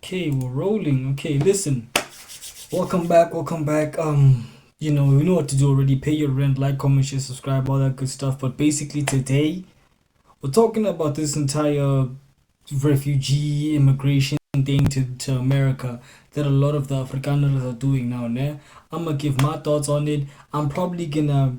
Okay, we're rolling. Okay, listen. Welcome back. Welcome back. We know what to do already. Pay your rent, like, comment, share, subscribe, all that good stuff. But basically today we're talking about this entire refugee immigration thing to America that a lot of the Afrikaners are doing now, né? I'm gonna give my thoughts on it. I'm probably gonna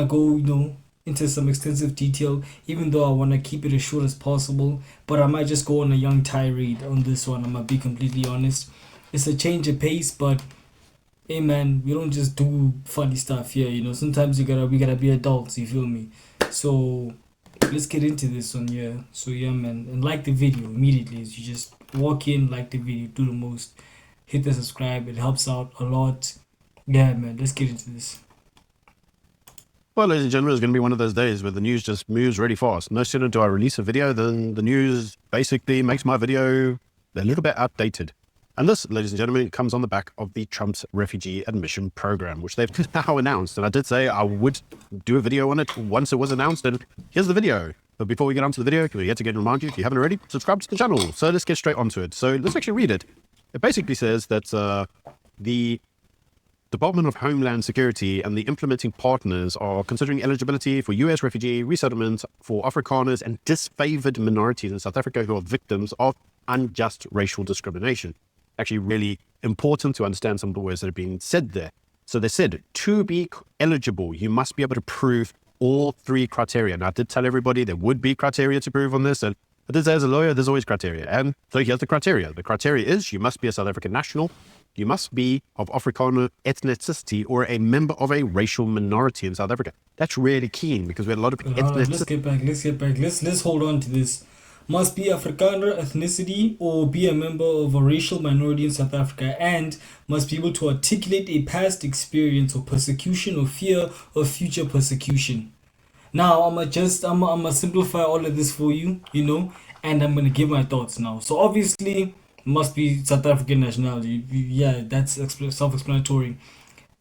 go, into some extensive detail, even though I wanna keep it as short as possible. But I might just go on a young tirade on this one. I'm gonna be completely honest. It's a change of pace, but hey man, we don't just do funny stuff here, Sometimes we gotta be adults, you feel me? So let's get into this one, yeah. So yeah man, and like the video immediately. As you just walk in, like the video, do the most, hit the subscribe, it helps out a lot. Yeah man, let's get into this. Well, ladies and gentlemen, it's going to be one of those days where the news just moves really fast. No sooner do I release a video than the news basically makes my video a little bit outdated. And this, ladies and gentlemen, comes on the back of the Trump's refugee admission program, which they've now announced. And I did say I would do a video on it once it was announced, and here's the video. But before we get onto the video, we yet again remind you, if you haven't already, subscribe to the channel. So let's get straight onto it. So let's actually read it. It basically says that the Department of Homeland Security and the implementing partners are considering eligibility for U.S. refugee resettlement for Afrikaners and disfavored minorities in South Africa who are victims of unjust racial discrimination. Actually, really important to understand some of the words that are being said there. So they said, to be eligible, you must be able to prove all three criteria. And I did tell everybody there would be criteria to prove on this. And I did say, as a lawyer, there's always criteria. And so here's the criteria. The criteria is you must be a South African national. You must be of Afrikaner ethnicity or a member of a racial minority in South Africa. That's really keen because we had a lot of Let's get back. Let's hold on to this. Must be Afrikaner ethnicity or be a member of a racial minority in South Africa, and must be able to articulate a past experience of persecution or fear of future persecution. Now I'ma simplify all of this for you, and I'm gonna give my thoughts now. So obviously must be South African nationality. Yeah, that's self-explanatory.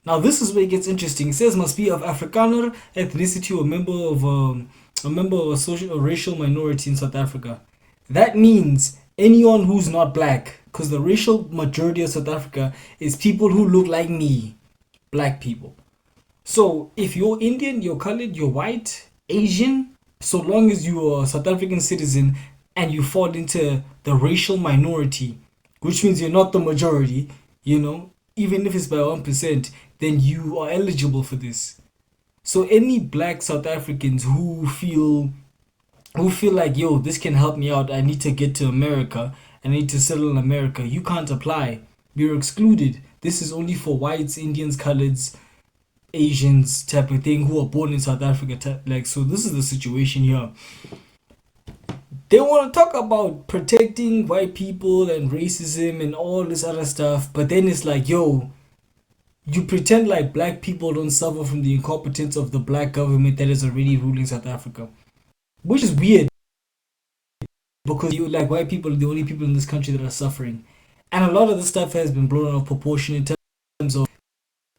Now this is where it gets interesting. It says must be of Afrikaner ethnicity or a member of a social or racial minority in South Africa. That means anyone who's not black, because the racial majority of South Africa is people who look like me, black people. So if you're Indian, you're colored, you're white, Asian, so long as you are a South African citizen and you fall into the racial minority, which means you're not the majority, even if it's by 1%, then you are eligible for this. So any black South Africans who feel like, yo, this can help me out, I need to get to America, I need to settle in America, you can't apply. You're excluded. This is only for whites, Indians, coloreds, Asians type of thing who are born in South Africa. So this is the situation here. They want to talk about protecting white people and racism and all this other stuff, but then it's like, yo, you pretend like black people don't suffer from the incompetence of the black government that is already ruling South Africa, which is weird because you like white people are the only people in this country that are suffering, and a lot of the stuff has been blown out of proportion in terms of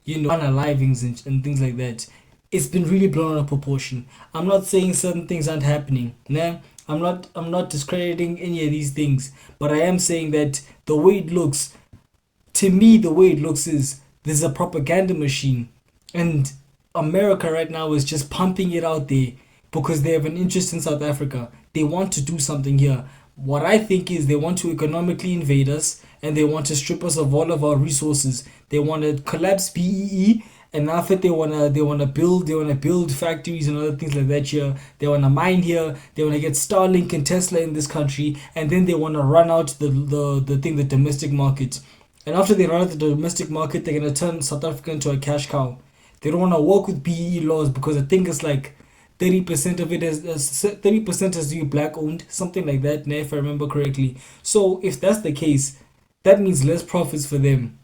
unalivings and things like that. It's been really blown out of proportion. I'm not saying certain things aren't happening. Nah, I'm not discrediting any of these things, but I am saying that the way it looks, to me, the way it looks is there's a propaganda machine, and America right now is just pumping it out there because they have an interest in South Africa. They want to do something here. What I think is they want to economically invade us and they want to strip us of all of our resources. They want to collapse BEE, and after they wanna build factories and other things like that here. They wanna mine here. They wanna get Starlink and Tesla in this country, and then they wanna run out the domestic market. And after they run out the domestic market, they're gonna turn South Africa into a cash cow. They don't wanna work with BEE laws because I think it's like 30% of it is 30% is you black owned, something like that, if I remember correctly. So if that's the case, that means less profits for them.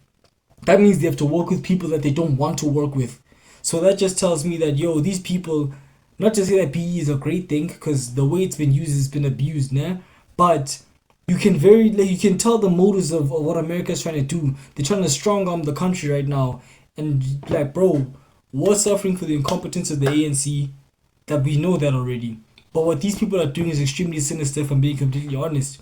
That means they have to work with people that they don't want to work with. So that just tells me that, yo, these people, not to say that PE is a great thing, because the way it's been used has been abused, but you can tell the motives of what America is trying to do. They're trying to strong arm the country right now, and like, bro, we're suffering for the incompetence of the ANC. That we know that already. But what these people are doing is extremely sinister, if I'm being completely honest.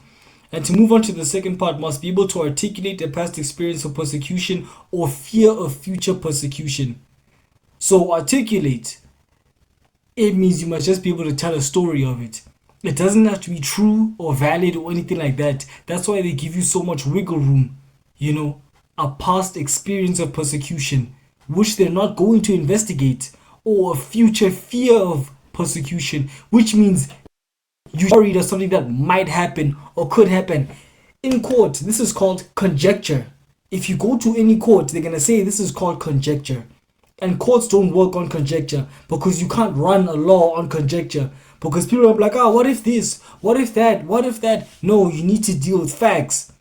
And to move on to the second part, must be able to articulate a past experience of persecution or fear of future persecution. So articulate, it means you must just be able to tell a story of it. It doesn't have to be true or valid or anything like that. That's why they give you so much wiggle room. You know, a past experience of persecution, which they're not going to investigate, or a future fear of persecution, which means you're worried of something that might happen or could happen. In court, this is called conjecture. If you go to any court, they're gonna say this is called conjecture. And courts don't work on conjecture because you can't run a law on conjecture. Because people are like, what if this? What if that? What if that? No, you need to deal with facts.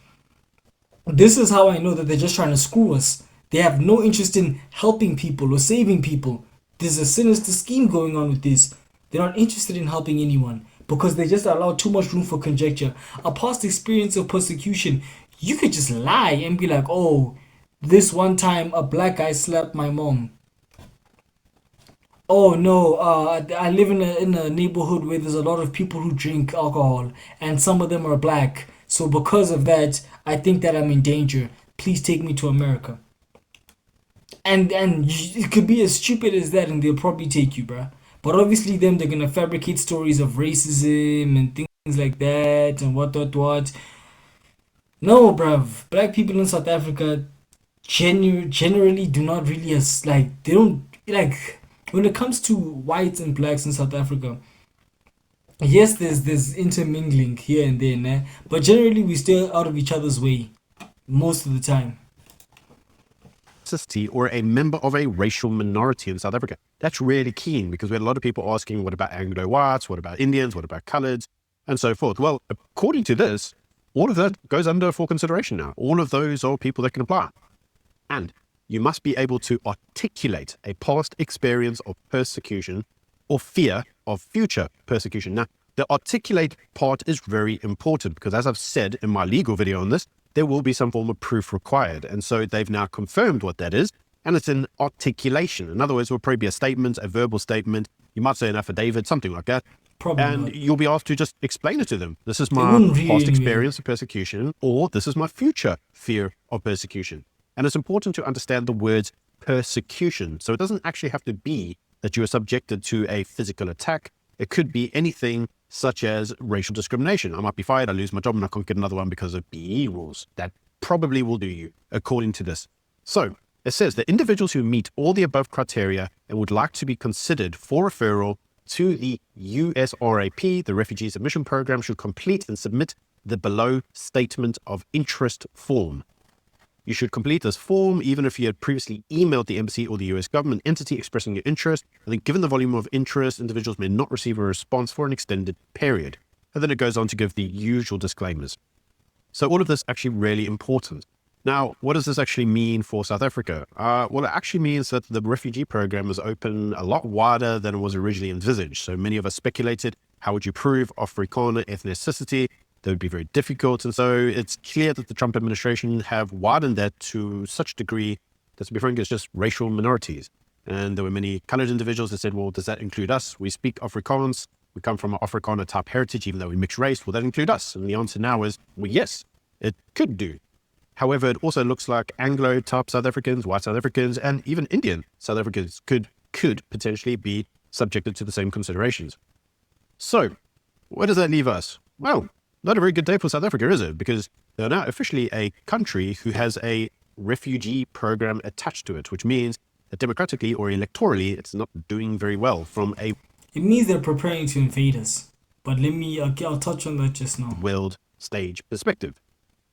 This is how I know that they're just trying to screw us. They have no interest in helping people or saving people. There's a sinister scheme going on with this. They're not interested in helping anyone because they just allow too much room for conjecture. A past experience of persecution, you could just lie and be like, oh, this one time a black guy slapped my mom. Oh no, I live in a neighborhood where there's a lot of people who drink alcohol, and some of them are black. So because of that, I think that I'm in danger. Please take me to America. And it could be as stupid as that, and they'll probably take you, bruh. But obviously, they're gonna fabricate stories of racism and things like that, and what. No, bruv. Black people in South Africa generally do not really like they don't like when it comes to whites and blacks in South Africa. Yes, there's intermingling here and there, nah? But generally we stay out of each other's way most of the time. Or a member of a racial minority in South Africa. That's really keen because we had a lot of people asking, what about Anglo whites? What about Indians? What about coloreds? And so forth. Well, according to this, all of that goes under for consideration now. All of those are people that can apply. And you must be able to articulate a past experience of persecution or fear of future persecution. Now, the articulate part is very important because, as I've said in my legal video on this, there will be some form of proof required. And so they've now confirmed what that is, and it's an articulation. In other words, it will probably be a statement, a verbal statement. You might say an affidavit, something like that. Probably And not. you'll be asked to just explain it to them. This is They my wouldn't really past anyway. experience of persecution, or this is my future fear of persecution. And it's important to understand the words persecution. So it doesn't actually have to be that you are subjected to a physical attack. It could be anything such as racial discrimination. I might be fired, I lose my job, and I can't get another one because of BE rules. That probably will do you, according to this. So it says that individuals who meet all the above criteria and would like to be considered for referral to the USRAP, the Refugee Submission Program, should complete and submit the below statement of interest form. You should complete this form even if you had previously emailed the embassy or the US government entity expressing your interest. And then given the volume of interest, individuals may not receive a response for an extended period. And then it goes on to give the usual disclaimers. So all of this actually really important. Now, what does this actually mean for South Africa? Well, it actually means that the refugee program is open a lot wider than it was originally envisaged. So many of us speculated, how would you prove Afrikaner ethnicity? That would be very difficult. And so it's clear that the Trump administration have widened that to such a degree that, to be frank, it's just racial minorities. And there were many colored individuals that said, well, does that include us? We speak Afrikaans. We come from an Afrikaner type heritage, even though we mix race. Will that include us? And the answer now is, well, yes, it could do. However, it also looks like Anglo type South Africans, white South Africans, and even Indian South Africans could potentially be subjected to the same considerations. So where does that leave us? Well, not a very good day for South Africa, is it? Because they're now officially a country who has a refugee program attached to it, which means that democratically or electorally, it's not doing very well from a It means they're preparing to invade us. But I'll touch on that just now. world stage perspective.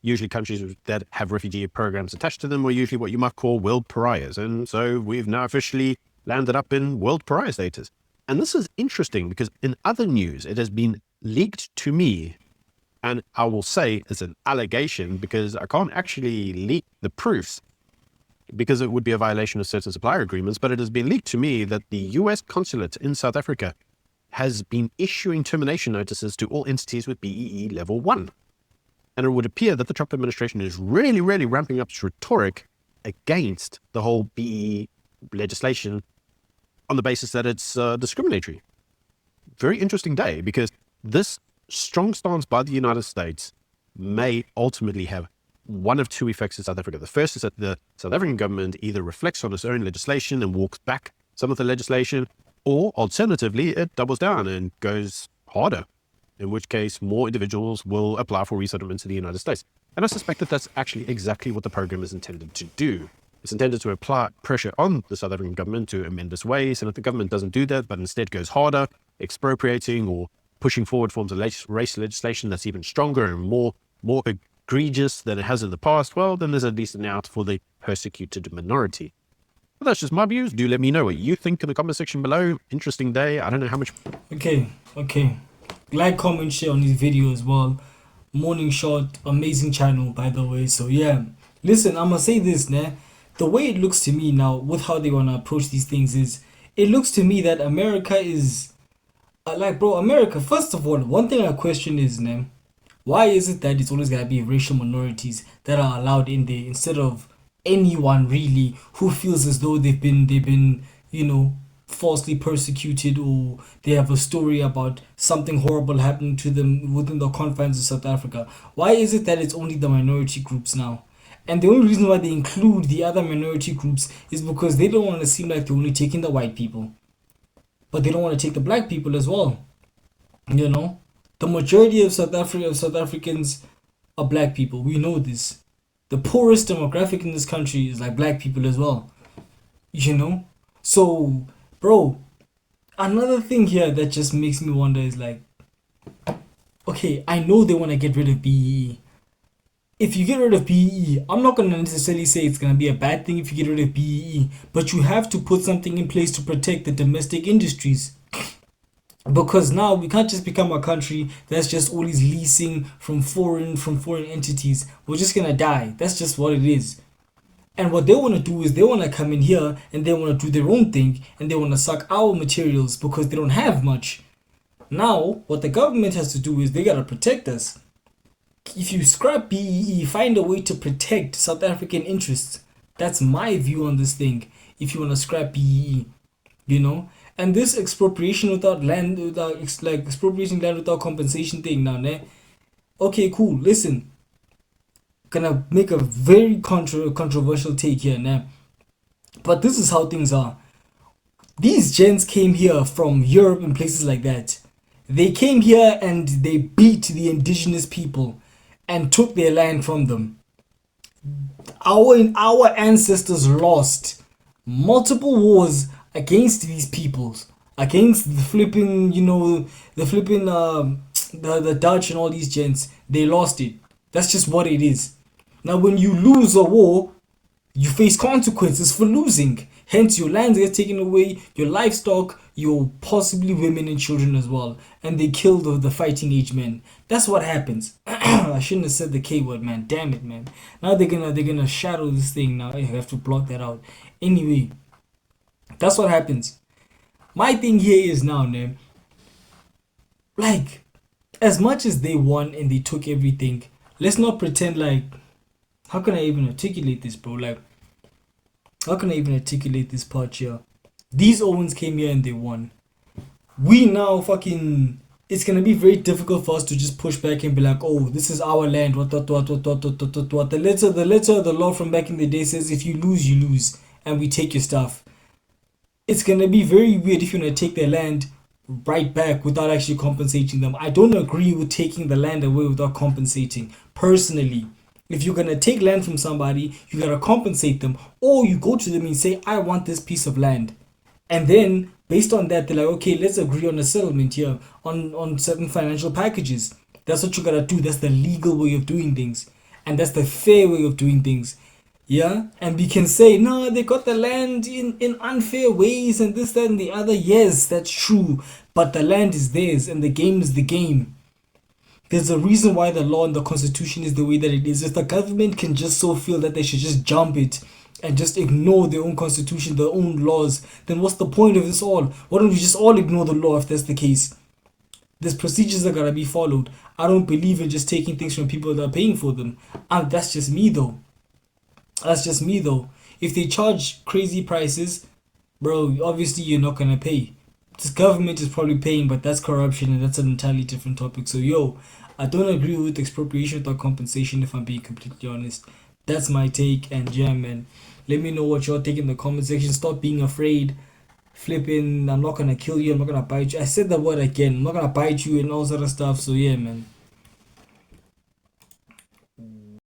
Usually countries that have refugee programs attached to them are usually what you might call world pariahs. And so we've now officially landed up in world pariah status. And this is interesting because in other news, it has been leaked to me. And I will say it's an allegation because I can't actually leak the proofs because it would be a violation of certain supplier agreements. But it has been leaked to me that the US consulate in South Africa has been issuing termination notices to all entities with BEE level 1. And it would appear that the Trump administration is really, really ramping up its rhetoric against the whole BEE legislation on the basis that it's discriminatory. Very interesting day because this strong stance by the United States may ultimately have one of two effects in South Africa. The first is that the South African government either reflects on its own legislation and walks back some of the legislation, or alternatively, it doubles down and goes harder, in which case more individuals will apply for resettlement to the United States. And I suspect that that's actually exactly what the program is intended to do. It's intended to apply pressure on the South African government to amend its ways, and if the government doesn't do that, but instead goes harder, expropriating or pushing forward forms of race legislation that's even stronger and more egregious than it has in the past, well, then there's at least an out for the persecuted minority. But that's just my views. Do let me know what you think in the comment section below. Interesting day. I don't know how much... Okay. Like, comment, share on this video as well. Morning Shot, amazing channel, by the way. So yeah, listen, I'm gonna say this, nah. The way it looks to me now, with how they wanna approach these things, is it looks to me that America is America. First of all, one thing I question is, nah, why is it that it's always gotta be racial minorities that are allowed in there instead of anyone really who feels as though they've been falsely persecuted, or they have a story about something horrible happening to them within the confines of South Africa? Why is it that it's only the minority groups now? And the only reason why they include the other minority groups is because they don't want to seem like they're only taking the white people, but they don't want to take the black people as well. The majority of South Africans are black people. We know this. The poorest demographic in this country is like black people as well. So, bro, another thing here that just makes me wonder is like, okay, I know they want to get rid of BEE. If you get rid of BEE, I'm not going to necessarily say it's going to be a bad thing if you get rid of BEE, but you have to put something in place to protect the domestic industries. Because now we can't just become a country that's just always leasing from foreign entities. We're just going to die. That's just what it is. And what they want to do is they want to come in here and they want to do their own thing, and they want to suck our materials because they don't have much. Now, what the government has to do is they got to protect us. If you scrap BEE, find a way to protect South African interests. That's my view on this thing. If you want to scrap BEE, and this expropriation without land, expropriation land without compensation thing now, ne? Okay, cool. Listen, gonna make a very controversial take here now, but this is how things are. These gents came here from Europe and places like that. They came here and they beat the indigenous people and took their land from them. Our ancestors lost multiple wars against these peoples, against the flipping, the Dutch and all these gents. They lost it. That's just what it is. Now, when you lose a war, you face consequences for losing. Hence, your land gets taken away, your livestock, your possibly women and children as well. And they kill the fighting age men. That's what happens. I shouldn't have said the K word, man. Damn it, man. Now they're gonna shadow this thing. Now I have to block that out. Anyway, that's what happens. My thing here is now, man, like, as much as they won and they took everything, let's not pretend like, how can I even articulate this, bro? Like, how can I even articulate this part here? These Owens came here and they won. We now it's gonna be very difficult for us to just push back and be like, oh, this is our land. What. The letter of the law from back in the day says if you lose, you lose, and we take your stuff. It's gonna be very weird if you're gonna take their land right back without actually compensating them. I don't agree with taking the land away without compensating, personally. If you're gonna take land from somebody, you gotta compensate them, or you go to them and say, I want this piece of land. And then based on that, they're like, okay, let's agree on a settlement here on certain financial packages. That's what you gotta do. That's the legal way of doing things, and that's the fair way of doing things. Yeah, and we can say, no, they got the land in unfair ways and this, that, and the other. Yes, that's true, but the land is theirs and the game is the game. There's a reason why the law and the constitution is the way that it is. If the government can just so feel that they should just jump it and just ignore their own constitution, their own laws, then what's the point of this all? Why don't we just all ignore the law if that's the case? There's procedures that gotta be followed. I don't believe in just taking things from people that are paying for them. And that's just me though. If they charge crazy prices, bro, obviously you're not gonna pay. this government is probably paying, but that's corruption and that's an entirely different topic. So yo, I don't agree with expropriation without compensation. If I'm being completely honest, that's my take. And yeah, man, let me know what y'all think in the comment section. Stop being afraid. Flipping, I'm not gonna kill you. I'm not gonna bite you. I said that word again. I'm not gonna bite you and all sort of stuff. So yeah, man.